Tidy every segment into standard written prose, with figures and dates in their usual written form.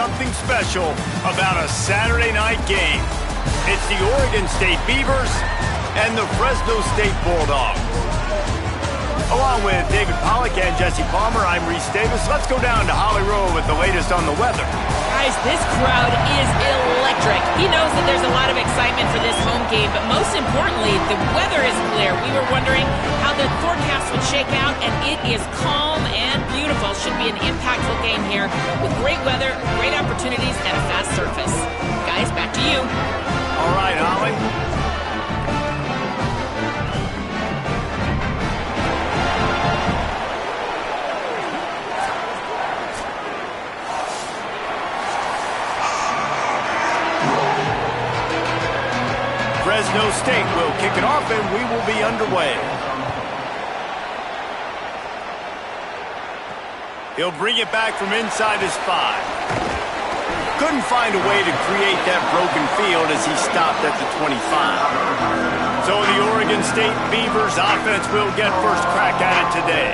something special about a Saturday night game. It's the Oregon State Beavers and the Fresno State Bulldogs. Along with David Pollack and Jesse Palmer, I'm Reese Davis. Let's go down to Holly Rowe with the latest on the weather. Guys, this crowd is electric. He knows that there's a lot of excitement for this home game, but most importantly, the weather is clear. We were wondering how the forecast would shake out, and it is calm and beautiful. Should be an impactful game here with great weather, great opportunities, and a fast surface. Guys, back to you. All right, Holly. Fresno State will kick it off, and we will be underway. He'll bring it back from inside his 5. Couldn't find a way to create that broken field as he stopped at the 25. So the Oregon State Beavers offense will get first crack at it today.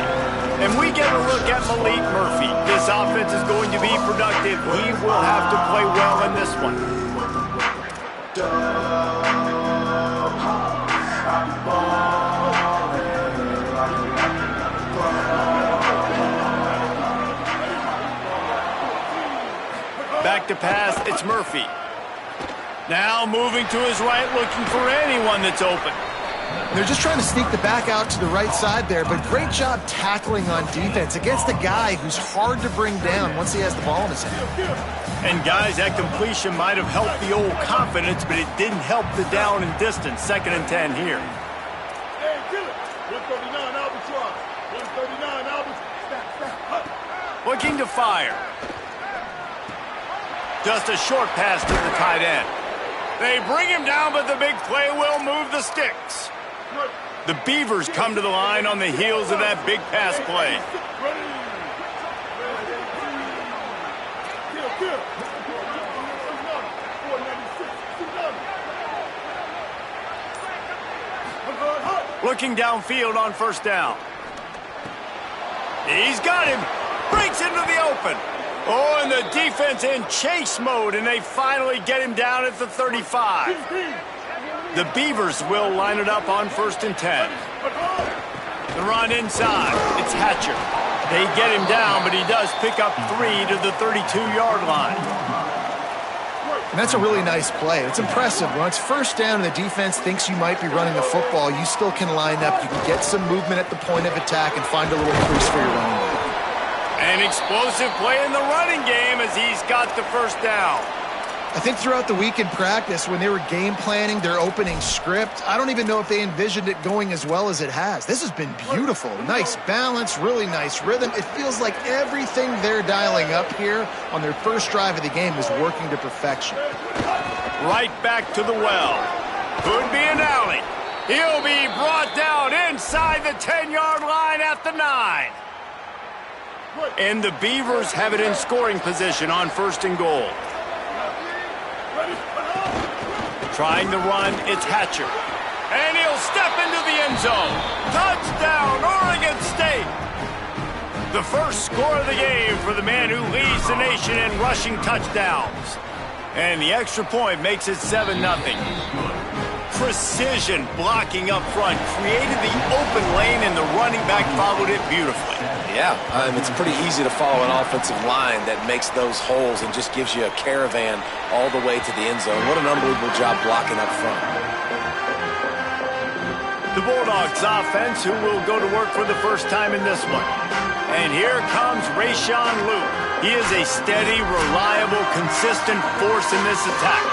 And we get a look at Malik Murphy. This offense is going to be productive. He will have to play well in this one. Back to pass, it's Murphy. Now moving to his right, looking for anyone that's open. They're just trying to sneak the back out to the right side there, but great job tackling on defense against a guy who's hard to bring down once he has the ball in his hand. And guys, that completion might have helped the old confidence, but it didn't help the down and distance. 2nd and 10 here. Hey, kill it. 139 Albatross. 139 Albatross. Looking to fire. Just a short pass to the tight end. They bring him down, but the big play will move the sticks. The Beavers come to the line on the heels of that big pass play. Looking downfield on first down. He's got him. Breaks into the open. Oh, and the defense in chase mode, and they finally get him down at the 35. The Beavers will line it up on 1st and 10. The run inside. It's Hatcher. They get him down, but he does pick up 3 to the 32-yard line. And that's a really nice play. It's impressive. When it's first down and the defense thinks you might be running the football, you still can line up. You can get some movement at the point of attack and find a little crease for your running back. An explosive play in the running game as he's got the first down. I think throughout the week in practice, when they were game planning their opening script, I don't even know if they envisioned it going as well as it has. This has been beautiful. Nice balance, really nice rhythm. It feels like everything they're dialing up here on their first drive of the game is working to perfection. Right back to the well. Could be an alley. He'll be brought down inside the 10-yard line at the 9. And the Beavers have it in scoring position on 1st and goal. Trying the run, it's Hatcher. And he'll step into the end zone. Touchdown, Oregon State! The first score of the game for the man who leads the nation in rushing touchdowns. And the extra point makes it 7-0. Precision blocking up front created the open lane, and the running back followed it beautifully. Yeah, it's pretty easy to follow an offensive line that makes those holes and just gives you a caravan all the way to the end zone. What an unbelievable job blocking up front. The Bulldogs offense, who will go to work for the first time in this one. And here comes Rayshon Luke. He is a steady, reliable, consistent force in this attack.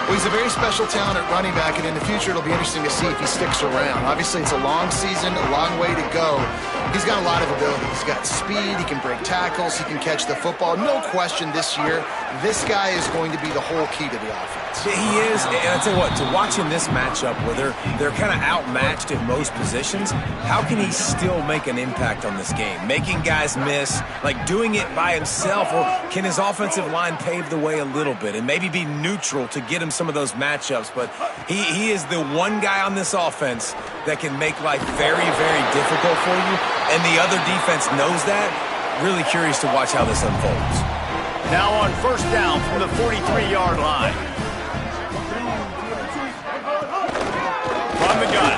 Well, he's a very special talent at running back, and in the future it'll be interesting to see if he sticks around. Obviously, it's a long season, a long way to go. He's got a lot of ability. He's got speed, he can break tackles, he can catch the football. No question this year, this guy is going to be the whole key to the offense. He is, and I tell you what, to watch in this matchup where they're kind of outmatched in most positions, how can he still make an impact on this game? Making guys miss, like doing it by himself, or can his offensive line pave the way a little bit and maybe be neutral to get him some of those matchups? But he is the one guy on this offense that can make life very, very difficult for you, and the other defense knows that. Really curious to watch how this unfolds. Now on first down from the 43-yard line. From the gun,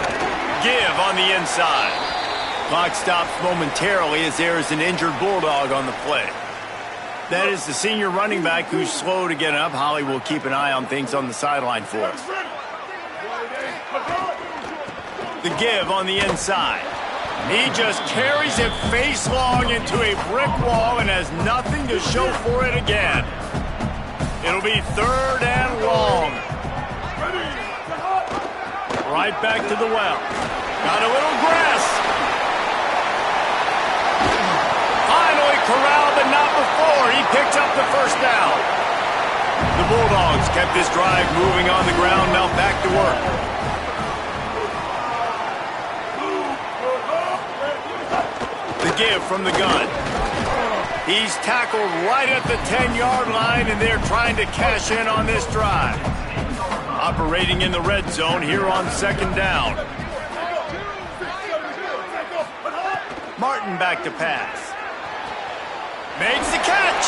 give on the inside. Clock stops momentarily as there is an injured Bulldog on the play. That is the senior running back who's slow to get up. Holly will keep an eye on things on the sideline for us. The give on the inside. He just carries it face long into a brick wall and has nothing to show for it again. It'll be third and long. Right back to the well. Got a little grass. Finally corralled, but not before. He picked up the first down. The Bulldogs kept this drive moving on the ground. Now back to work. The give from the gun. He's tackled right at the 10-yard line, and they're trying to cash in on this drive. Operating in the red zone here on second down. Martin back to pass. Makes the catch.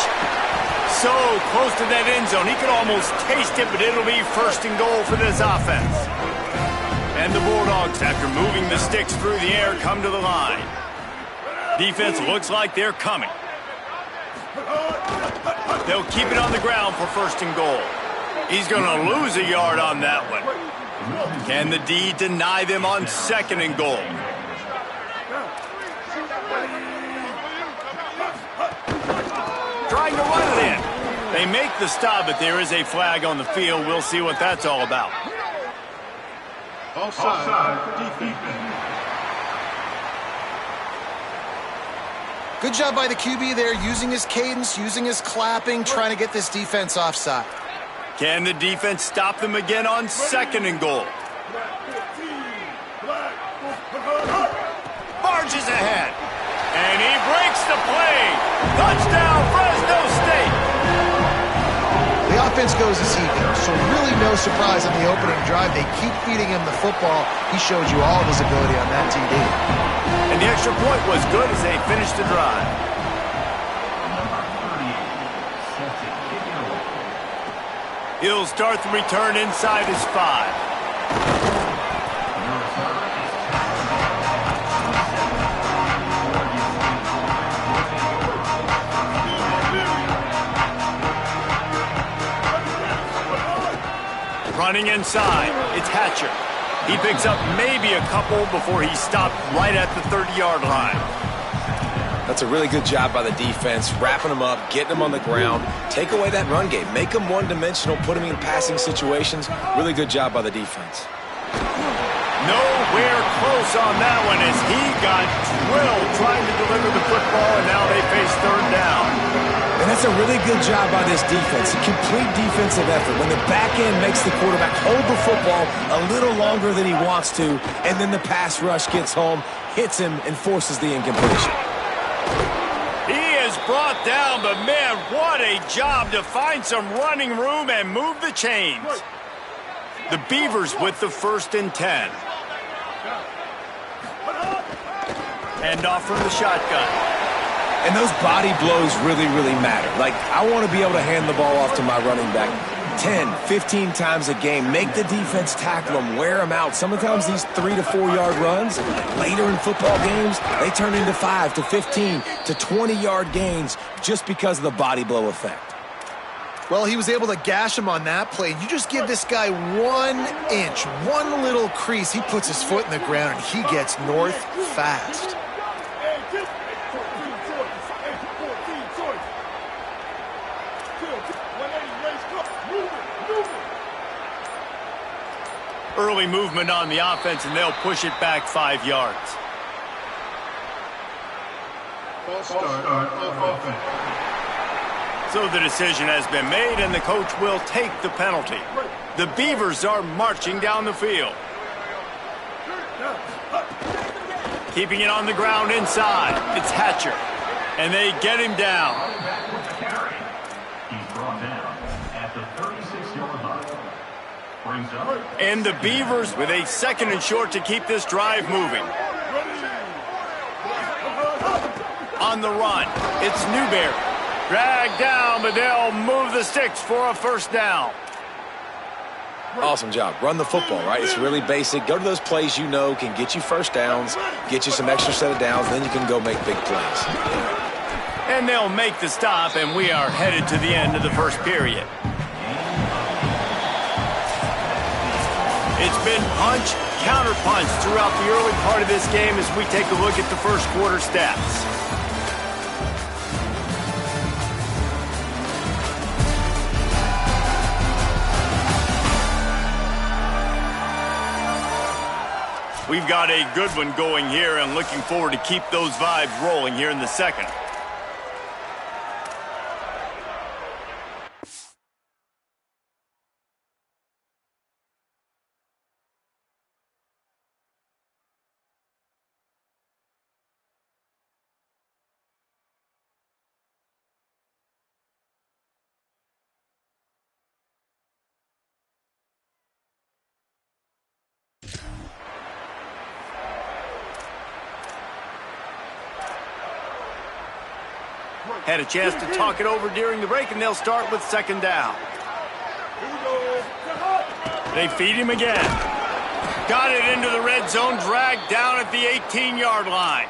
So close to that end zone. He could almost taste it, but it'll be first and goal for this offense. And the Bulldogs, after moving the sticks through the air, come to the line. Defense looks like they're coming. They'll keep it on the ground for first and goal. He's going to lose a yard on that one. Can the D deny them on second and goal? Trying to run it in. They make the stop, but there is a flag on the field. We'll see what that's all about. Offside. Defense. Good job by the QB there, using his cadence, using his clapping, trying to get this defense offside. Can the defense stop them again on second and goal? Barges ahead. And he breaks the play. Touchdown, Fresno State. The offense goes as he goes, so really no surprise on the opening drive. They keep feeding him the football. He showed you all of his ability on that TD. And the extra point was good as they finished the drive. He'll start the return inside his 5. Running inside, it's Hatcher. He picks up maybe a couple before he's stopped right at the 30-yard line. That's a really good job by the defense, wrapping them up, getting them on the ground, take away that run game, make them one-dimensional, put them in passing situations. Really good job by the defense. Nowhere close on that one as he got drilled trying to deliver the football, and now they face third down. And that's a really good job by this defense, a complete defensive effort. When the back end makes the quarterback hold the football a little longer than he wants to, and then the pass rush gets home, hits him, and forces the incompletion. He is brought down, but man, what a job to find some running room and move the chains. The Beavers with the 1st and 10. Hand off from the shotgun. And those body blows really, really matter. Like, I want to be able to hand the ball off to my running back 10, 15 times a game. Make the defense tackle them, wear them out. Sometimes these 3 to 4 yard runs, later in football games, they turn into 5 to 15 to 20-yard gains just because of the body blow effect. Well, he was able to gash him on that play. You just give this guy 1 inch, one little crease. He puts his foot in the ground, and he gets north fast. Early movement on the offense, and they'll push it back 5 yards. False start of offense. So the decision has been made, and the coach will take the penalty. The Beavers are marching down the field. Keeping it on the ground inside. It's Hatcher. And they get him down. He's brought down at the 36-yard line. And the Beavers with a 2nd and short to keep this drive moving. On the run, it's Newberry. Dragged down, but they'll move the sticks for a first down. Awesome job. Run the football, right? It's really basic. Go to those plays you know can get you first downs, get you some extra set of downs, then you can go make big plays. And they'll make the stop, and we are headed to the end of the first period. It's been punch, counter-punch throughout the early part of this game as we take a look at the first quarter stats. We've got a good one going here and looking forward to keep those vibes rolling here in the second. Had a chance to talk it over during the break, and they'll start with second down. They feed him again. Got it into the red zone, dragged down at the 18-yard line.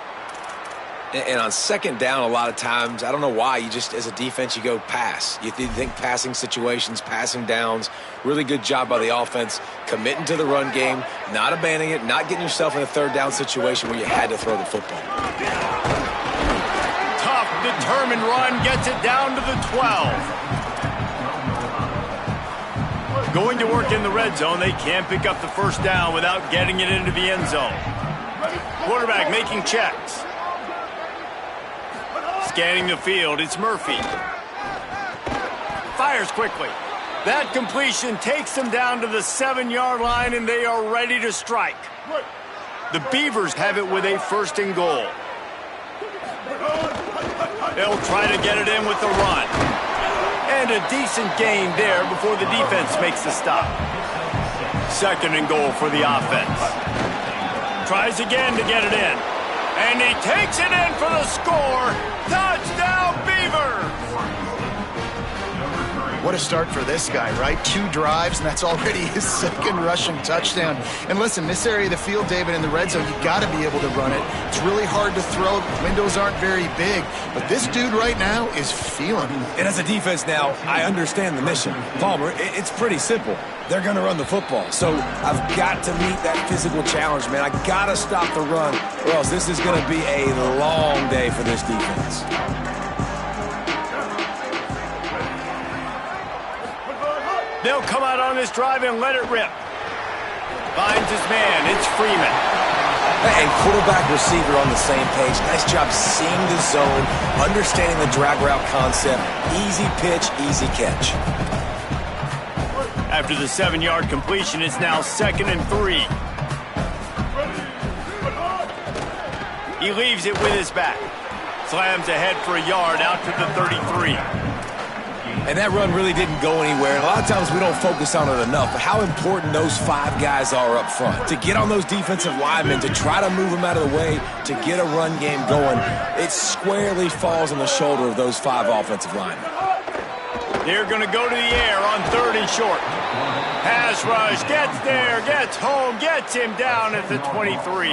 And on second down, a lot of times, I don't know why, you just, as a defense, you go pass. You think passing situations, passing downs. Really good job by the offense, committing to the run game, not abandoning it, not getting yourself in a third down situation where you had to throw the football. Tough, determined run, gets it down to the 12. Going to work in the red zone, they can't pick up the first down without getting it into the end zone. Quarterback making checks. Scanning the field, it's Murphy. Fires quickly. That completion takes them down to the 7-yard line, and they are ready to strike. The Beavers have it with a first and goal. They'll try to get it in with the run. And a decent gain there before the defense makes the stop. Second and goal for the offense. Tries again to get it in. And he takes it in for the score. Touchdown, Beavers! What a start for this guy, right? 2 drives, and that's already his second rushing touchdown. And listen, this area of the field, David, in the red zone, you got to be able to run it. It's really hard to throw. The windows aren't very big. But this dude right now is feeling it. And as a defense now, I understand the mission. Palmer, it's pretty simple. They're going to run the football. So I've got to meet that physical challenge, man. I got to stop the run, or else this is going to be a long day for this defense. They'll come out on this drive and let it rip. Finds his man. It's Freeman. And quarterback, receiver on the same page. Nice job seeing the zone, understanding the drag route concept. Easy pitch, easy catch. After the 7-yard completion, it's now 2nd and 3. He leaves it with his back. Slams ahead for a yard out to the 33. And that run really didn't go anywhere. And a lot of times we don't focus on it enough, but how important those 5 guys are up front. To get on those defensive linemen, to try to move them out of the way, to get a run game going, it squarely falls on the shoulder of those 5 offensive linemen. They're going to go to the air on 3rd and short. Pass rush, gets there, gets home, gets him down at the 23.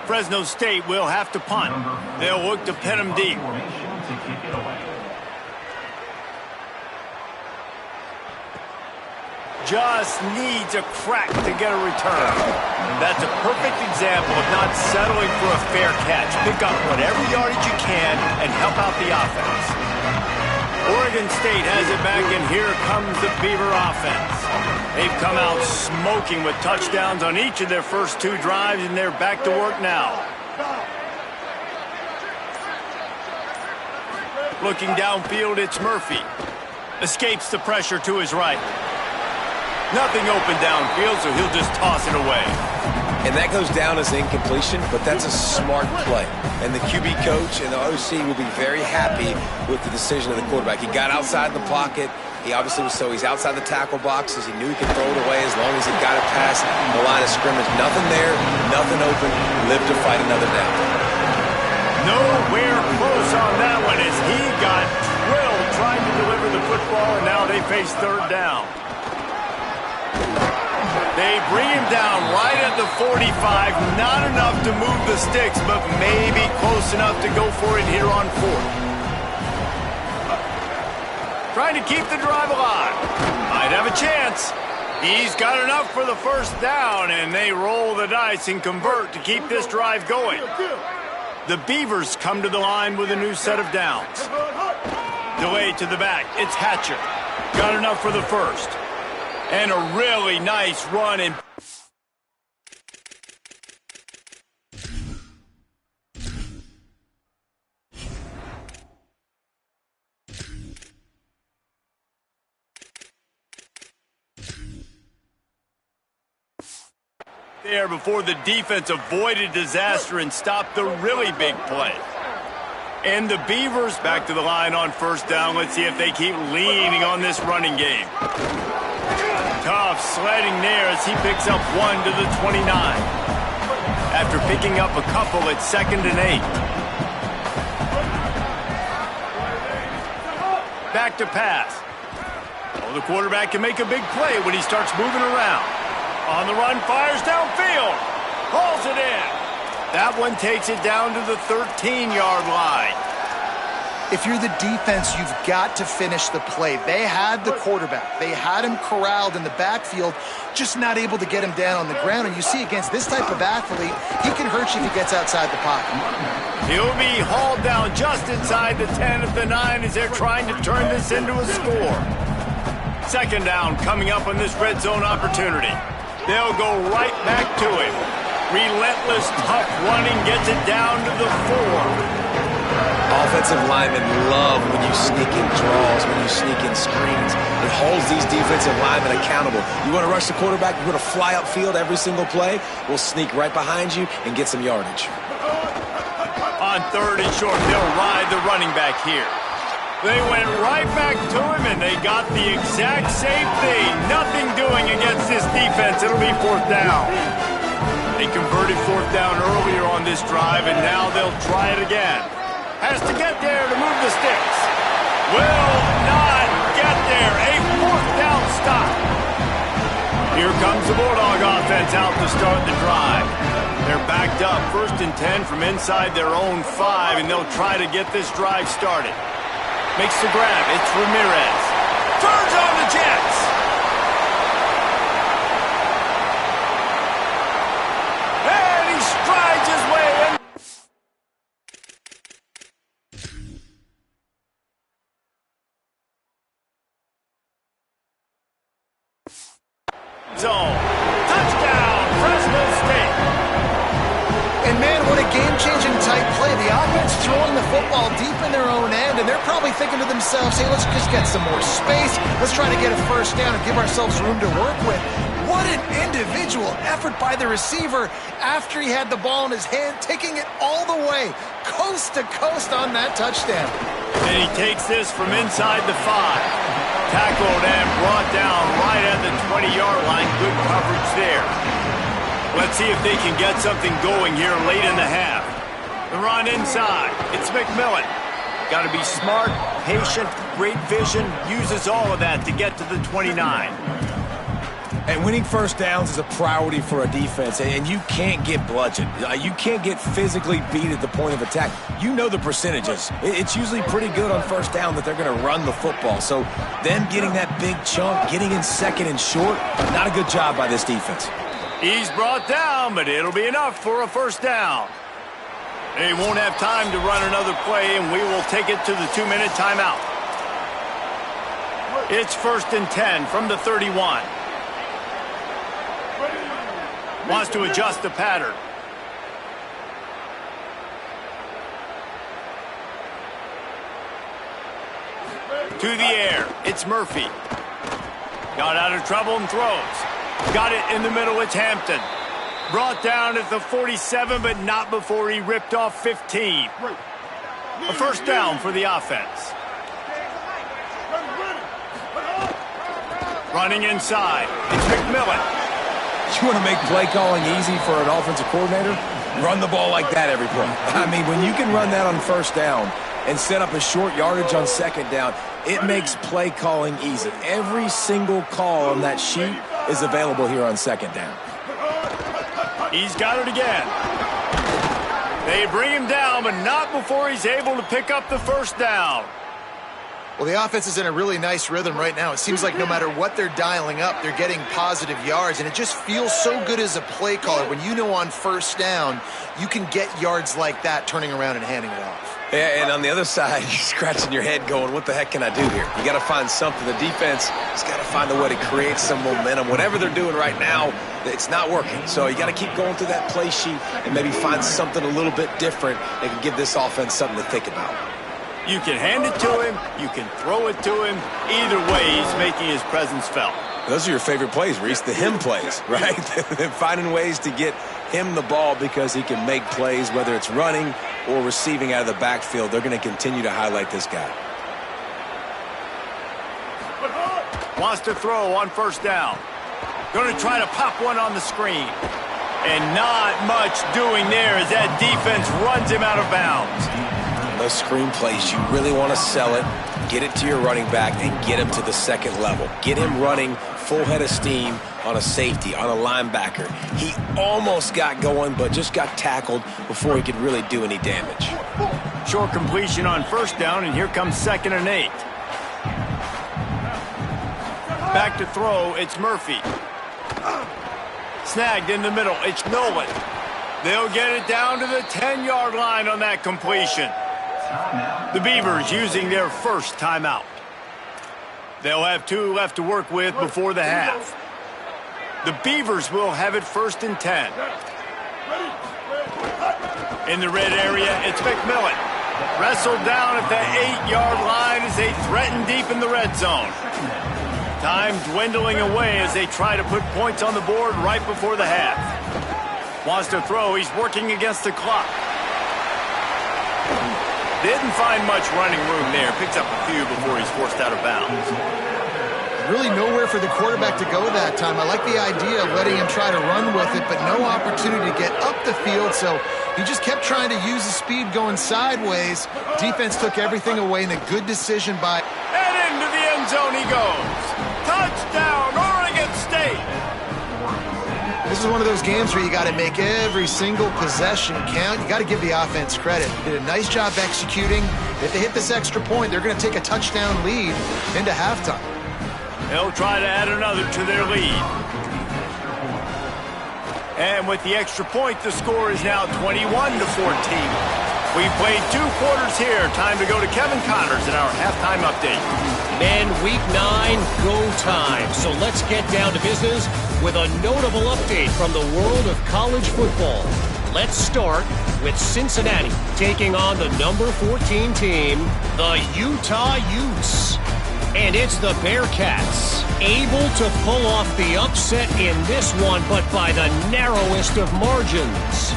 Fresno State will have to punt. They'll look to pin him deep. Just needs a crack to get a return. That's a perfect example of not settling for a fair catch. Pick up whatever yardage you can and help out the offense. Oregon State has it back, and here comes the Beaver offense. They've come out smoking with touchdowns on each of their first 2 drives, and they're back to work now. Looking downfield, it's Murphy. Escapes the pressure to his right. Nothing open downfield, so he'll just toss it away. And that goes down as incompletion, but that's a smart play. And the QB coach and the OC will be very happy with the decision of the quarterback. He got outside the pocket. He obviously was he's outside the tackle boxes. He knew he could throw it away as long as he got it past the line of scrimmage. Nothing there, nothing open. Live to fight another down. Nowhere close on that one as he got drilled trying to deliver the football, and now they face third down. They bring him down right at the 45. Not enough to move the sticks, but maybe close enough to go for it here on fourth. Trying to keep the drive alive. Might have a chance. He's got enough for the first down, and they roll the dice and convert to keep this drive going. The Beavers come to the line with a new set of downs. Delay to the back. It's Hatcher. Got enough for the first. And a really nice run in. There before the defense avoided disaster and stopped the really big play. And the Beavers back to the line on first down. Let's see if they keep leaning on this running game. Tough sledding there as he picks up 1 to the 29. After picking up a couple at 2nd and 8. Back to pass. Oh, the quarterback can make a big play when he starts moving around. On the run, fires downfield. Hauls it in. That one takes it down to the 13-yard line. If you're the defense, you've got to finish the play. They had the quarterback. They had him corralled in the backfield, just not able to get him down on the ground. And you see against this type of athlete, he can hurt you if he gets outside the pocket. He'll be hauled down just inside the 10 at the 9 as they're trying to turn this into a score. 2nd down coming up on this red zone opportunity. They'll go right back to him. Relentless, tough running gets it down to the 4. Offensive linemen love when you sneak in draws, when you sneak in screens. It holds these defensive linemen accountable. You want to rush the quarterback, you want to fly upfield every single play, we'll sneak right behind you and get some yardage. On 3rd and short, they'll ride the running back here. They went right back to him, and they got the exact same thing. Nothing doing against this defense. It'll be 4th down. They converted 4th down earlier on this drive, and now they'll try it again. Has to get there to move the sticks. Will not get there. A 4th down stop. Here comes the Bulldog offense out to start the drive. They're backed up 1st and 10 from inside their own 5, and they'll try to get this drive started. Makes the grab. It's Ramirez. Turns on the Jets. And he strides his way in. Zone. Touchdown, Fresno State. And man, what a game-changing type play. The offense throwing the football deep in their own end, and they're probably thinking to themselves, hey, let's just get some more space. Let's try to get a first down and give ourselves room to work with. What an individual effort by the receiver after he had the ball in his hand, taking it all the way, coast to coast on that touchdown. And he takes this from inside the 5. Tackled and brought down right at the 20-yard line. Good coverage there. Let's see if they can get something going here late in the half. The run inside. It's McMillan. Got to be smart, patient, great vision. Uses all of that to get to the 29. And winning first downs is a priority for a defense, and you can't get bludgeoned. You can't get physically beat at the point of attack. You know the percentages. It's usually pretty good on first down that they're going to run the football. So them getting that big chunk, getting in 2nd and short, not a good job by this defense. He's brought down, but it'll be enough for a first down. They won't have time to run another play, and we will take it to the 2-minute timeout. It's 1st and 10 from the 31. Wants to adjust the pattern. To the air. It's Murphy. Got out of trouble and throws. Got it in the middle. It's Hampton. Brought down at the 47, but not before he ripped off 15. A first down for the offense. Running inside. It's McMillan. You want to make play calling easy for an offensive coordinator? Run the ball like that every play. I mean, when you can run that on first down and set up a short yardage on 2nd down, it makes play calling easy. Every single call on that sheet is available here on second down. He's got it again. They bring him down, but not before he's able to pick up the first down. Well, the offense is in a really nice rhythm right now. It seems like no matter what they're dialing up, they're getting positive yards, and it just feels so good as a play caller when you know on first down you can get yards like that turning around and handing it off. Yeah, and on the other side, you're scratching your head going, what the heck can I do here? You got to find something. The defense has got to find a way to create some momentum. Whatever they're doing right now, it's not working. So you got to keep going through that play sheet and maybe find something a little bit different that can give this offense something to think about. You can hand it to him. You can throw it to him. Either way, he's making his presence felt. Those are your favorite plays, Reese, the him plays, right? Finding ways to get him the ball because he can make plays, whether it's running or receiving out of the backfield. They're going to continue to highlight this guy. Wants to throw on first down. Going to try to pop one on the screen. And not much doing there as that defense runs him out of bounds. Those screen plays, you really want to sell it, get it to your running back, and get him to the second level. Get him running full head of steam on a safety, on a linebacker. He almost got going, but just got tackled before he could really do any damage. Short completion on first down, and here comes 2nd and 8. Back to throw, it's Murphy. Snagged in the middle, it's Nolan. They'll get it down to the 10-yard line on that completion. The Beavers using their first timeout. They'll have 2 left to work with before the half. The Beavers will have it 1st and 10. In the red area, it's McMillan. Wrestled down at the 8-yard line as they threaten deep in the red zone. Time dwindling away as they try to put points on the board right before the half. Wants to throw, he's working against the clock. Didn't find much running room there. Picks up a few before he's forced out of bounds. Really nowhere for the quarterback to go that time. I like the idea of letting him try to run with it, but no opportunity to get up the field, so he just kept trying to use the speed going sideways. Defense took everything away, and a good decision by... And into the end zone he goes. Touchdown, Oregon State! This is one of those games where you got to make every single possession count. You got to give the offense credit. They did a nice job executing. If they hit this extra point, they're going to take a touchdown lead into halftime. They'll try to add another to their lead. And with the extra point, the score is now 21-14. We've played 2 quarters here. Time to go to Kevin Connors in our halftime update. Men, week 9, go time. So let's get down to business with a notable update from the world of college football. Let's start with Cincinnati taking on the number 14 team, the Utah Utes. And it's the Bearcats, able to pull off the upset in this one, but by the narrowest of margins.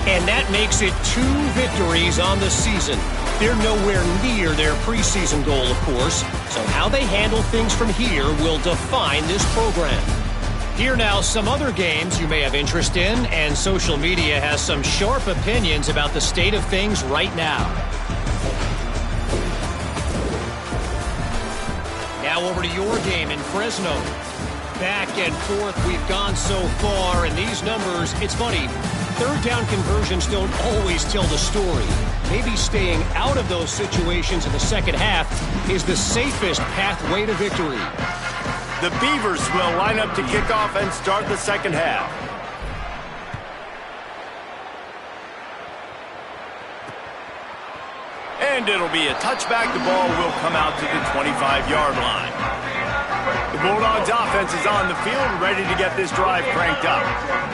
And that makes it 2 victories on the season. They're nowhere near their preseason goal, of course, so how they handle things from here will define this program. Here now, some other games you may have interest in, and social media has some sharp opinions about the state of things right now. Now over to your game in Fresno. Back and forth we've gone so far, and these numbers, it's funny, 3rd down conversions don't always tell the story. Maybe staying out of those situations in the second half is the safest pathway to victory. The Beavers will line up to kick off and start the second half. And it'll be a touchback. The ball will come out to the 25-yard line. The Bulldogs offense is on the field, ready to get this drive cranked up.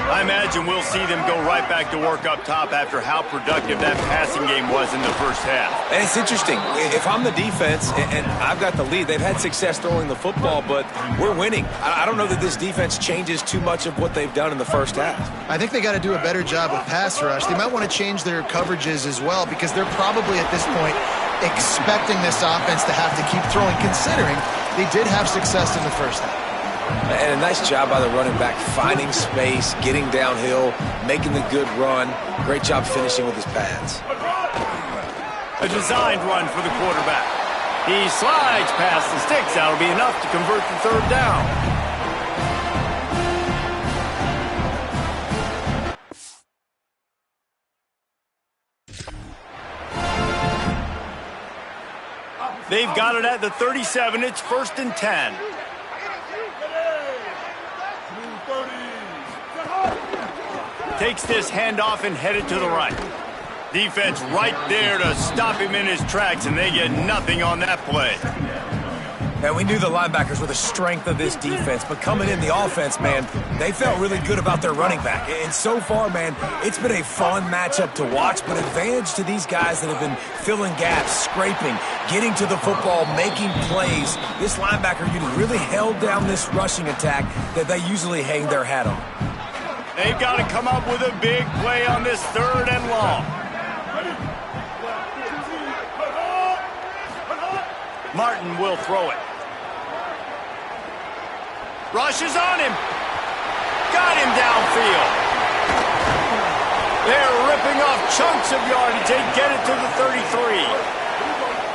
I imagine we'll see them go right back to work up top after how productive that passing game was in the first half. And it's interesting. If I'm the defense and I've got the lead, they've had success throwing the football, but we're winning. I don't know that this defense changes too much of what they've done in the first half. I think they got to do a better job with pass rush. They might want to change their coverages as well, because they're probably at this point expecting this offense to have to keep throwing, considering they did have success in the first half. And a nice job by the running back, finding space, getting downhill, making the good run. Great job finishing with his pads. A designed run for the quarterback. He slides past the sticks. That'll be enough to convert the third down. They've got it at the 37. It's 1st and 10. Takes this handoff and headed to the right. Defense right there to stop him in his tracks, and they get nothing on that play. And we knew the linebackers were the strength of this defense, but coming in the offense, man, they felt really good about their running back. And so far, man, it's been a fun matchup to watch, but advantage to these guys that have been filling gaps, scraping, getting to the football, making plays. This linebacker unit really held down this rushing attack that they usually hang their hat on. They've got to come up with a big play on this 3rd and long. Martin will throw it. Rushes on him. Got him downfield. They're ripping off chunks of yardage. They get it to the 33.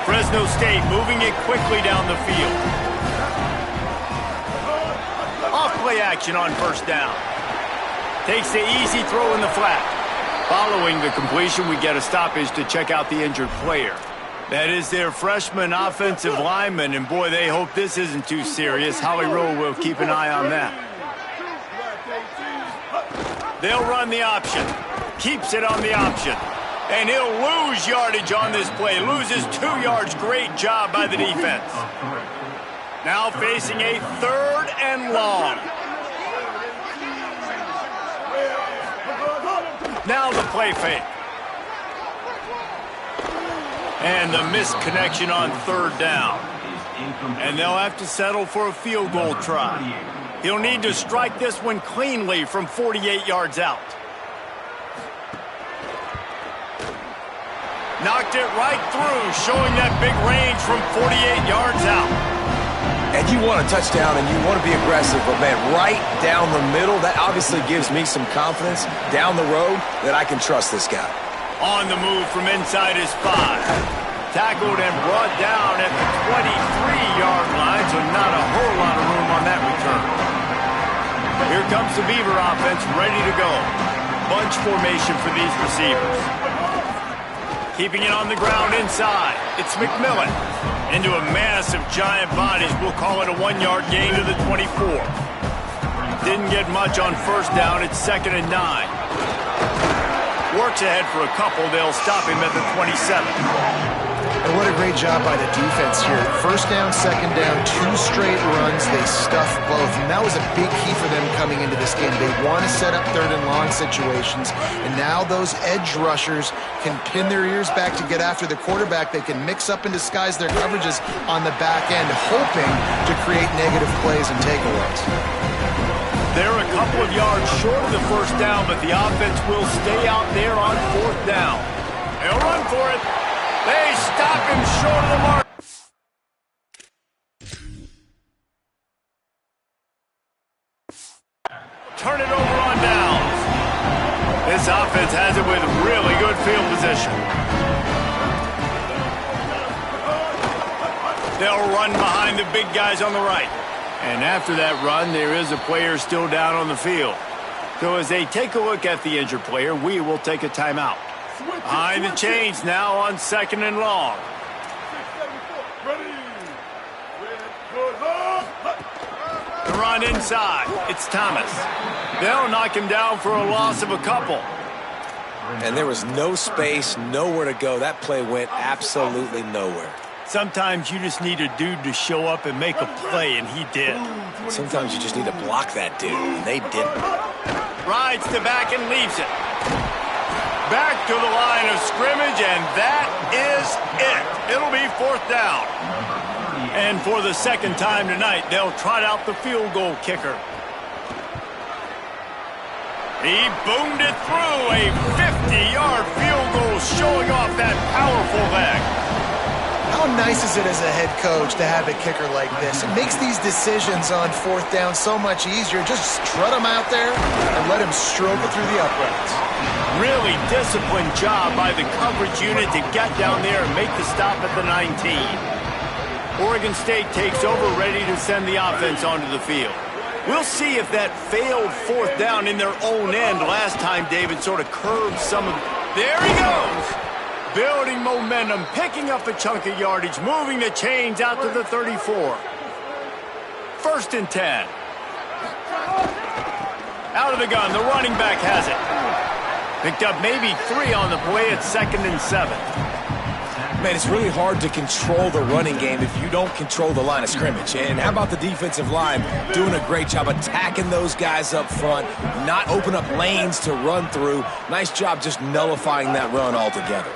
Fresno State moving it quickly down the field. Off-play action on 1st down. Takes the easy throw in the flat. Following the completion, we get a stoppage to check out the injured player. That is their freshman offensive lineman, and boy, they hope this isn't too serious. Holly Rowe will keep an eye on that. They'll run the option. Keeps it on the option. And he'll lose yardage on this play. Loses 2 yards. Great job by the defense. Now facing a 3rd and long. Now the play fake. And the misconnection on 3rd down. And they'll have to settle for a field goal try. He'll need to strike this one cleanly from 48 yards out. Knocked it right through, showing that big range from 48 yards out. And you want a touchdown and you want to be aggressive, but man, right down the middle, that obviously gives me some confidence down the road that I can trust this guy. On the move from inside his 5. Tackled and brought down at the 23-yard line, so not a whole lot of room on that return. Here comes the Beaver offense ready to go. Bunch formation for these receivers. Keeping it on the ground inside. It's McMillan. Into a mass of giant bodies. We'll call it a 1-yard gain to the 24. Didn't get much on 1st down. It's 2nd and 9. Works ahead for a couple. They'll stop him at the 27. And what a great job by the defense here. 1st down, 2nd down, 2 straight runs. They stuffed both. And that was a big key for them coming into this game. They want to set up 3rd and long situations. And now those edge rushers can pin their ears back to get after the quarterback. They can mix up and disguise their coverages on the back end, hoping to create negative plays and takeaways. They're a couple of yards short of the 1st down, but the offense will stay out there on 4th down. They'll run for it. They stop him short of the mark. Turn it over on downs. This offense has it with really good field position. They'll run behind the big guys on the right. And after that run, there is a player still down on the field. So as they take a look at the injured player, we will take a timeout. Behind the chains now on 2nd and long. The run inside. It's Thomas. They'll knock him down for a loss of a couple. And there was no space, nowhere to go. That play went absolutely nowhere. Sometimes you just need a dude to show up and make a play, and he did. Sometimes you just need to block that dude, and they didn't. Rides to back and leaves it. Back to the line of scrimmage, and that is it. It'll be 4th down. And for the 2nd time tonight, they'll trot out the field goal kicker. He boomed it through, a 50-yard field goal showing off that powerful leg. How nice is it as a head coach to have a kicker like this? It makes these decisions on 4th down so much easier. Just strut him out there and let him stroke it through the uprights. Really disciplined job by the coverage unit to get down there and make the stop at the 19. Oregon State takes over, ready to send the offense onto the field. We'll see if that failed fourth down in their own end last time David sort of curved some of... There he goes! Building momentum, picking up a chunk of yardage, moving the chains out to the 34. 1st and 10. Out of the gun, the running back has it. Picked up maybe 3 on the play at 2nd and 7. Man, it's really hard to control the running game if you don't control the line of scrimmage. And how about the defensive line doing a great job attacking those guys up front, not open up lanes to run through. Nice job just nullifying that run altogether.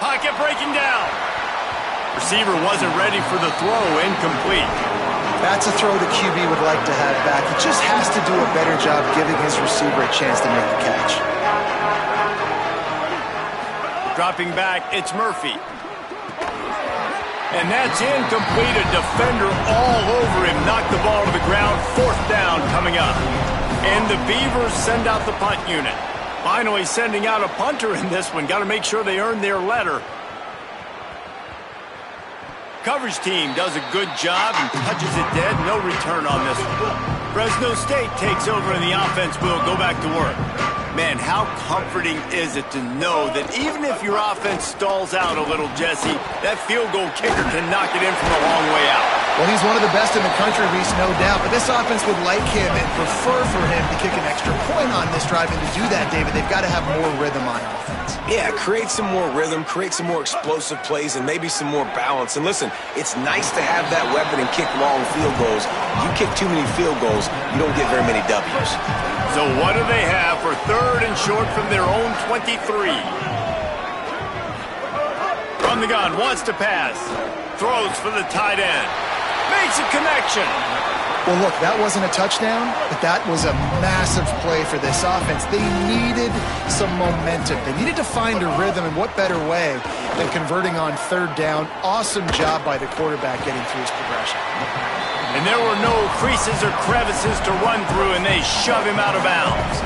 Pocket breaking down. Receiver wasn't ready for the throw, incomplete. That's a throw the QB would like to have back. He just has to do a better job giving his receiver a chance to make the catch. Dropping back, it's Murphy. And that's incomplete. A defender all over him. Knocked the ball to the ground. 4th down coming up. And the Beavers send out the punt unit. Finally sending out a punter in this one. Got to make sure they earn their letter. Coverage team does a good job and touches it dead. No return on this one. Fresno State takes over and the offense will go back to work. Man, how comforting is it to know that even if your offense stalls out a little, Jesse, that field goal kicker can knock it in from a long way out. Well, he's one of the best in the country, Reese, no doubt. But this offense would like him and prefer for him to kick an extra point on this drive. And to do that, David, they've got to have more rhythm on offense. Yeah, create some more rhythm, create some more explosive plays, and maybe some more balance. And listen, it's nice to have that weapon and kick long field goals. You kick too many field goals, you don't get very many W's. So what do they have for 3rd and short from their own 23? From the gun, wants to pass. Throws for the tight end. Makes a connection. Well, look, that wasn't a touchdown, but that was a massive play for this offense. They needed some momentum. They needed to find a rhythm, and what better way than converting on 3rd down. Awesome job by the quarterback getting through his progression. And there were no creases or crevices to run through, and they shove him out of bounds.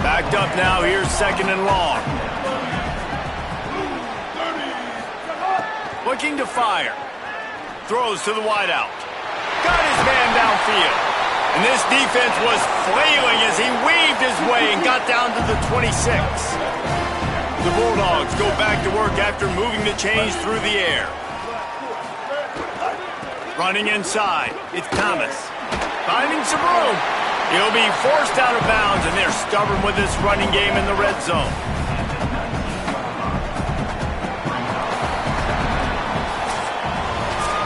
Backed up now, here's 2nd and long. Looking to fire. Throws to the wideout. Got his man downfield. And this defense was flailing as he weaved his way and got down to the 26. The Bulldogs go back to work after moving the chains through the air. Running inside, it's Thomas. Finding some room. He'll be forced out of bounds, and they're stubborn with this running game in the red zone.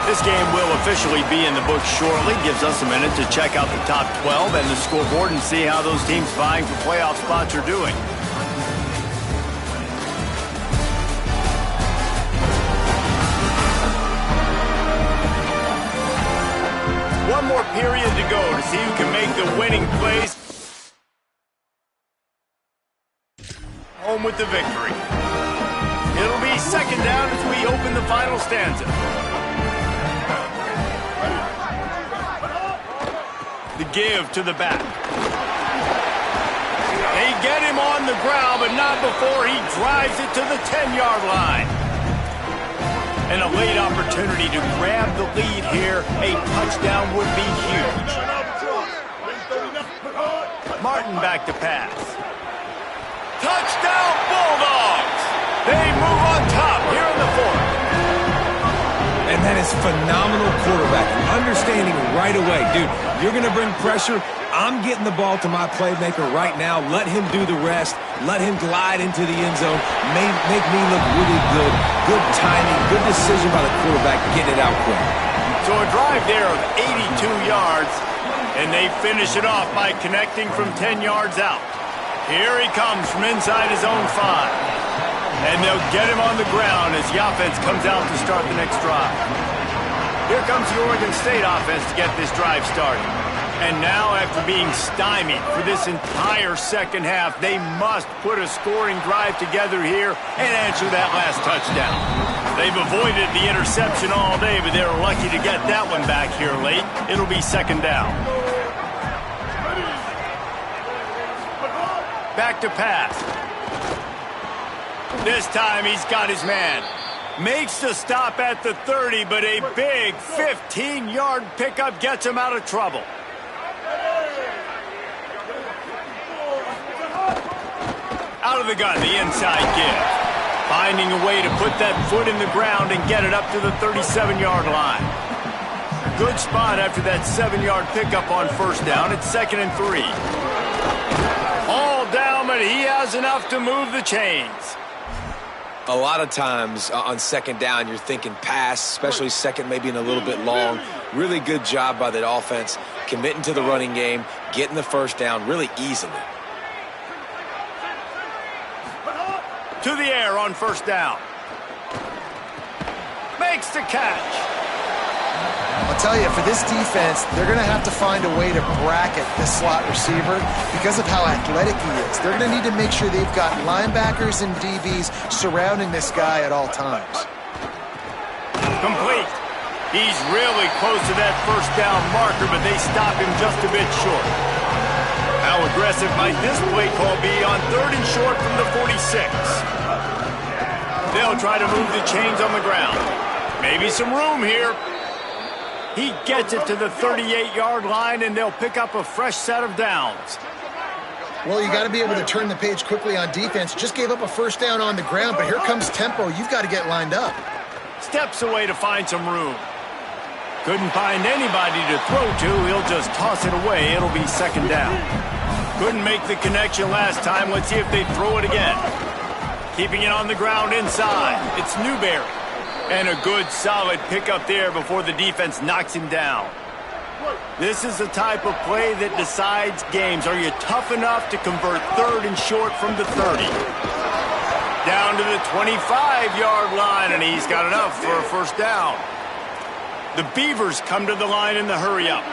This game will officially be in the books shortly. Gives us a minute to check out the top 12 and the scoreboard and see how those teams vying for playoff spots are doing. One more period to go to see who can make the winning plays. Home with the victory. It'll be 2nd down as we open the final stanza. The give to the back. They get him on the ground, but not before he drives it to the 10-yard line. And a late opportunity to grab the lead here. A touchdown would be huge. Martin back to pass. Touchdown Bulldogs! They move on top here in the 4th. And that is phenomenal quarterbacking. Understanding right away. Dude, you're going to bring pressure. I'm getting the ball to my playmaker right now. Let him do the rest. Let him glide into the end zone. Make me look really good. Good timing. Good decision by the quarterback. Getting it out quick. So a drive there of 82 yards. And they finish it off by connecting from 10 yards out. Here he comes from inside his own 5. And they'll get him on the ground as the offense comes out to start the next drive. Here comes the Oregon State offense to get this drive started. And now, after being stymied for this entire second half, they must put a scoring drive together here and answer that last touchdown. They've avoided the interception all day, but they're lucky to get that one back here late. It'll be 2nd down. Back to pass. This time he's got his man. Makes the stop at the 30, but a big 15-yard pickup gets him out of trouble. Out of the gun, the inside give. Finding a way to put that foot in the ground and get it up to the 37-yard line. Good spot after that 7-yard pickup on first down. It's 2nd and 3. All down, but he has enough to move the chains. A lot of times on second down, you're thinking pass, especially second maybe in a little bit long. Really good job by the offense, committing to the running game, getting the first down really easily. To the air on first down. Makes the catch. I'll tell you, for this defense, they're going to have to find a way to bracket this slot receiver because of how athletic he is. They're going to need to make sure they've got linebackers and DBs surrounding this guy at all times. Complete. He's really close to that first down marker, but they stop him just a bit short. How aggressive might this play call be on 3rd and short from the 46? They'll try to move the chains on the ground. Maybe some room here. He gets it to the 38-yard line, and they'll pick up a fresh set of downs. Well, you got to be able to turn the page quickly on defense. Just gave up a first down on the ground, but here comes tempo. You've got to get lined up. Steps away to find some room. Couldn't find anybody to throw to. He'll just toss it away. It'll be 2nd down. Couldn't make the connection last time. Let's see if they throw it again. Keeping it on the ground inside. It's Newberry. And a good, solid pickup there before the defense knocks him down. This is the type of play that decides games. Are you tough enough to convert 3rd and short from the 30? Down to the 25-yard line, and he's got enough for a first down. The Beavers come to the line in the hurry-up.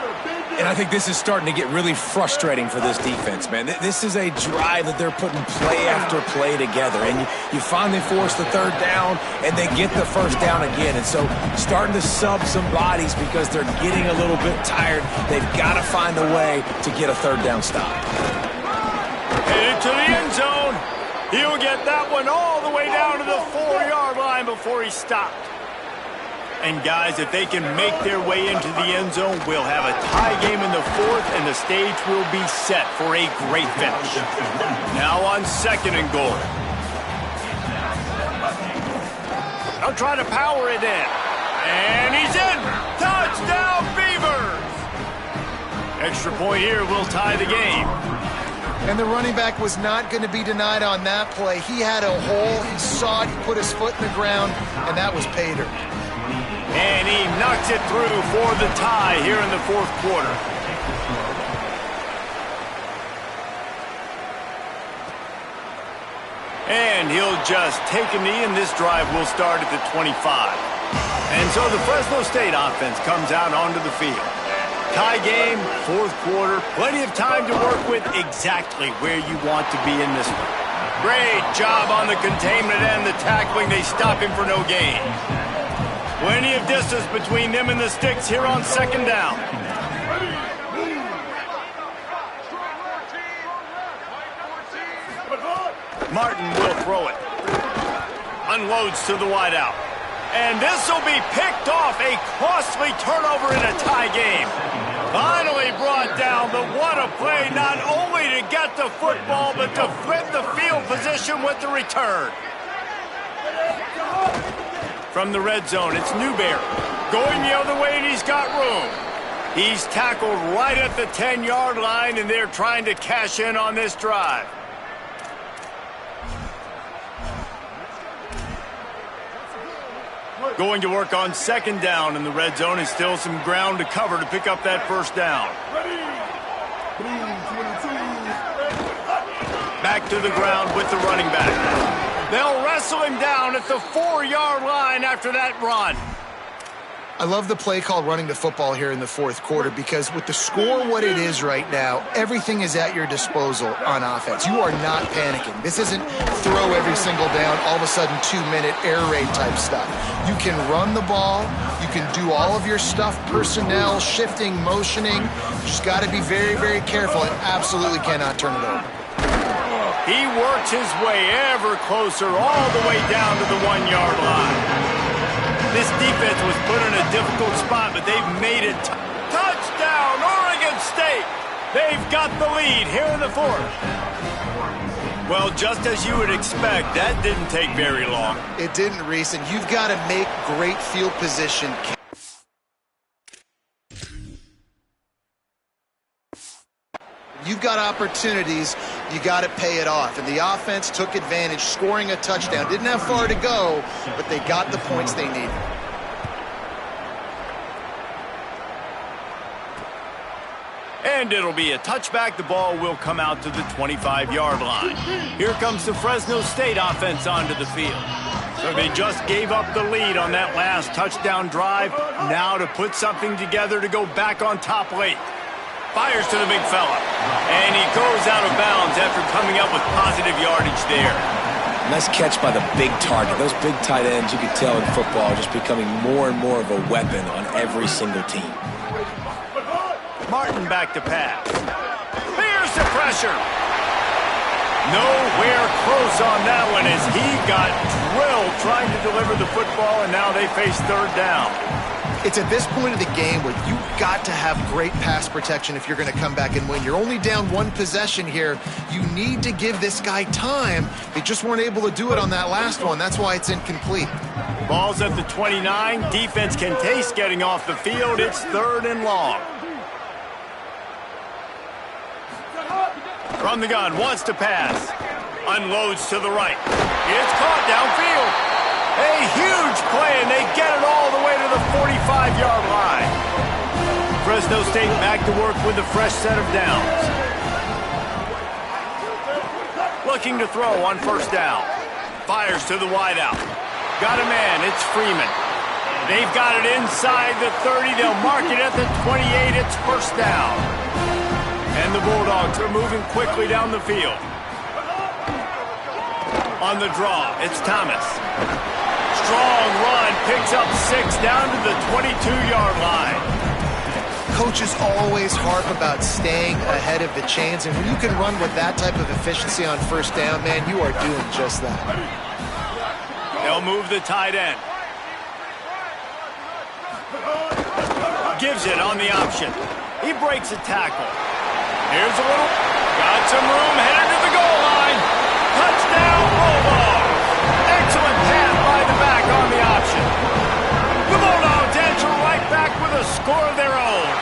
And I think this is starting to get really frustrating for this defense, man. This is a drive that they're putting play after play together. And you finally force the 3rd down, and they get the first down again. And so starting to sub some bodies because they're getting a little bit tired. They've got to find a way to get a 3rd down stop. Headed to the end zone. He'll get that one all the way down to the 4-yard line before he stopped. And guys, if they can make their way into the end zone, we'll have a tie game in the 4th, and the stage will be set for a great finish. Now on 2nd and goal. They'll try to power it in. And he's in! Touchdown, Beavers! Extra point here will tie the game. And the running back was not going to be denied on that play. He had a hole, he saw it, he put his foot in the ground, and that was pay dirt. And he knocks it through for the tie here in the 4th quarter. And he'll just take a knee, and this drive will start at the 25. And so the Fresno State offense comes out onto the field. Tie game, 4th quarter, plenty of time to work with, exactly where you want to be in this one. Great job on the containment and the tackling. They stop him for no gain. Plenty of distance between them and the sticks here on 2nd down. Martin will throw it. Unloads to the wideout. And this will be picked off. A costly turnover in a tie game. Finally brought down, but what a play, not only to get the football, but to flip the field position with the return. From the red zone, it's Newberry. Going the other way, and he's got room. He's tackled right at the 10-yard line, and they're trying to cash in on this drive. Going to work on 2nd down in the red zone, and still some ground to cover to pick up that first down. Back to the ground with the running back. They'll wrestle him down at the 4-yard line after that run. I love the play called running the football here in the 4th quarter because with the score what it is right now, everything is at your disposal on offense. You are not panicking. This isn't throw every single down, all of a sudden 2-minute air raid type stuff. You can run the ball. You can do all of your stuff, personnel, shifting, motioning. You just got to be very, very careful and absolutely cannot turn it over. He works his way ever closer all the way down to the 1-yard line. This defense was put in a difficult spot, but they've made it. Touchdown, Oregon State! They've got the lead here in the fourth. Well, just as you would expect, that didn't take very long. It didn't, Reese, and you've got to make great field position. You've got opportunities, you got to pay it off. And the offense took advantage, scoring a touchdown. Didn't have far to go, but they got the points they needed. And it'll be a touchback. The ball will come out to the 25-yard line. Here comes the Fresno State offense onto the field. So they just gave up the lead on that last touchdown drive. Now to put something together to go back on top late. Fires to the big fella. And he goes out of bounds after coming up with positive yardage there. Nice catch by the big target. Those big tight ends, you can tell in football, are just becoming more and more of a weapon on every single team. Martin back to pass. Here's the pressure. Nowhere close on that one as he got drilled trying to deliver the football, and now they face third down. It's at this point of the game where you've got to have great pass protection if you're going to come back and win. You're only down one possession here. You need to give this guy time. They just weren't able to do it on that last one. That's why it's incomplete. Ball's at the 29. Defense can taste getting off the field. It's third and long. From the gun, wants to pass. Unloads to the right. It's caught downfield. A huge play, and they get it all the way to the 45-yard line. Fresno State back to work with a fresh set of downs. Looking to throw on first down. Fires to the wideout. Got a man, it's Freeman. They've got it inside the 30. They'll mark it at the 28. It's first down. And the Bulldogs are moving quickly down the field. On the draw, it's Thomas. Strong run, picks up 6 down to the 22-yard line. Coaches always harp about staying ahead of the chains, and when you can run with that type of efficiency on first down, man, you are doing just that. They'll move the tight end. Gives it on the option. He breaks a tackle. Here's a little. Got some room, headed to the goal line. Touchdown, Bulldogs. Excellent pass by the back on the option. The Bulldogs answer right back with a score of their own.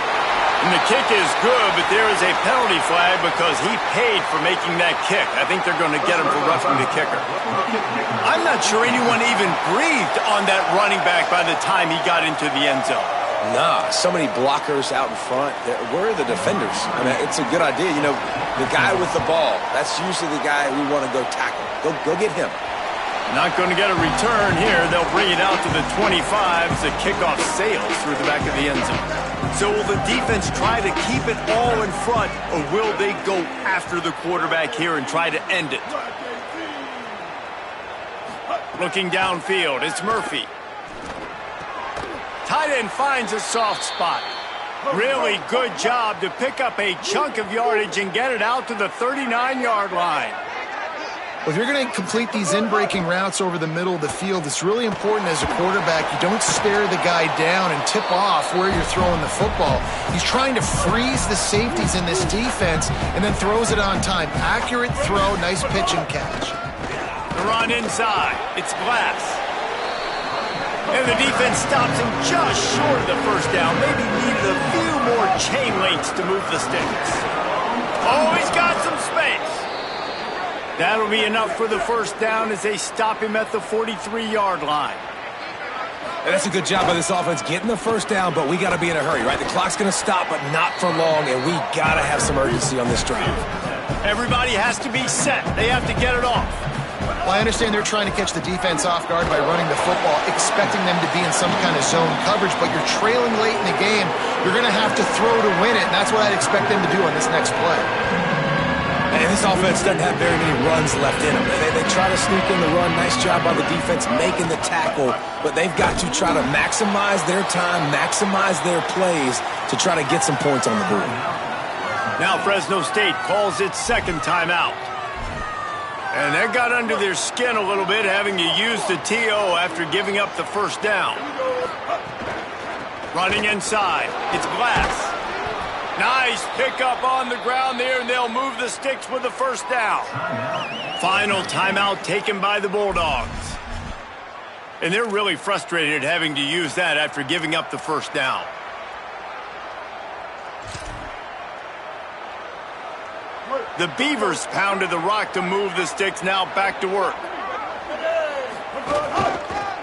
And the kick is good, but there is a penalty flag because he paid for making that kick. I think they're going to get him for roughing the kicker. I'm not sure anyone even breathed on that running back by the time he got into the end zone. Nah, so many blockers out in front. Where are the defenders? I mean, it's a good idea. You know, the guy with the ball, that's usually the guy we want to go tackle. Go get him. Not going to get a return here. They'll bring it out to the 25 as the kickoff sails through the back of the end zone. So will the defense try to keep it all in front, or will they go after the quarterback here and try to end it? Looking downfield, it's Murphy. Tight end finds a soft spot. Really good job to pick up a chunk of yardage and get it out to the 39-yard line. Well, if you're going to complete these in-breaking routes over the middle of the field, it's really important as a quarterback you don't stare the guy down and tip off where you're throwing the football. He's trying to freeze the safeties in this defense and then throws it on time. Accurate throw, nice pitch and catch. The run inside. It's Glass. And the defense stops him just short of the first down. Maybe needed a few more chain links to move the sticks. Oh, he's got some space. That'll be enough for the first down as they stop him at the 43-yard line. And that's a good job by this offense getting the first down, but we got to be in a hurry, right? The clock's going to stop, but not for long, and we got to have some urgency on this drive. Everybody has to be set. They have to get it off. Well, I understand they're trying to catch the defense off guard by running the football, expecting them to be in some kind of zone coverage, but you're trailing late in the game. You're going to have to throw to win it, and that's what I'd expect them to do on this next play. And this offense doesn't have very many runs left in them. They try to sneak in the run. Nice job by the defense making the tackle, but they've got to try to maximize their time, maximize their plays to try to get some points on the board. Now Fresno State calls its second timeout. And that got under their skin a little bit, having to use the TO after giving up the first down. Running inside. It's Glass. Nice pickup on the ground there, and they'll move the sticks with the first down. Final timeout taken by the Bulldogs. And they're really frustrated having to use that after giving up the first down. The Beavers pounded the rock to move the sticks, now back to work.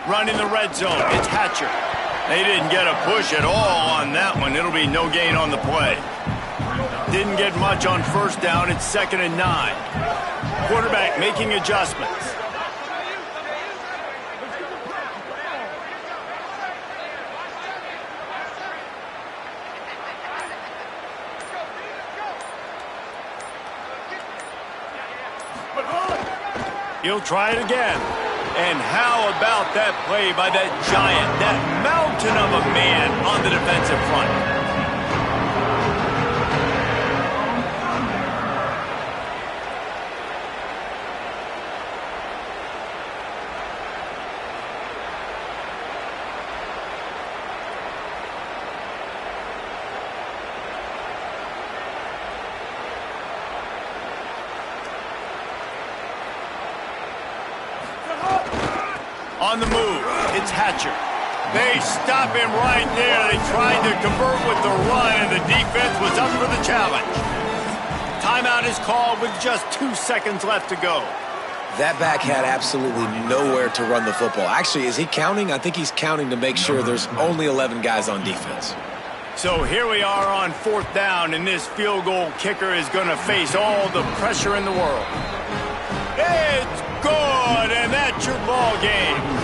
Running the red zone, it's Hatcher. They didn't get a push at all on that one. It'll be no gain on the play. Didn't get much on first down. It's 2nd and 9. Quarterback making adjustments. He'll try it again. And how about that play by that giant, that mountain of a man on the defensive front? On the move, it's Hatcher. They stop him right there. They tried to convert with the run, and the defense was up for the challenge. Timeout is called with just 2 seconds left to go. That back had absolutely nowhere to run the football. Actually, is he counting? I think he's counting to make sure there's only 11 guys on defense. So here we are on 4th down, and this field goal kicker is going to face all the pressure in the world. It's good, and that's your ball game.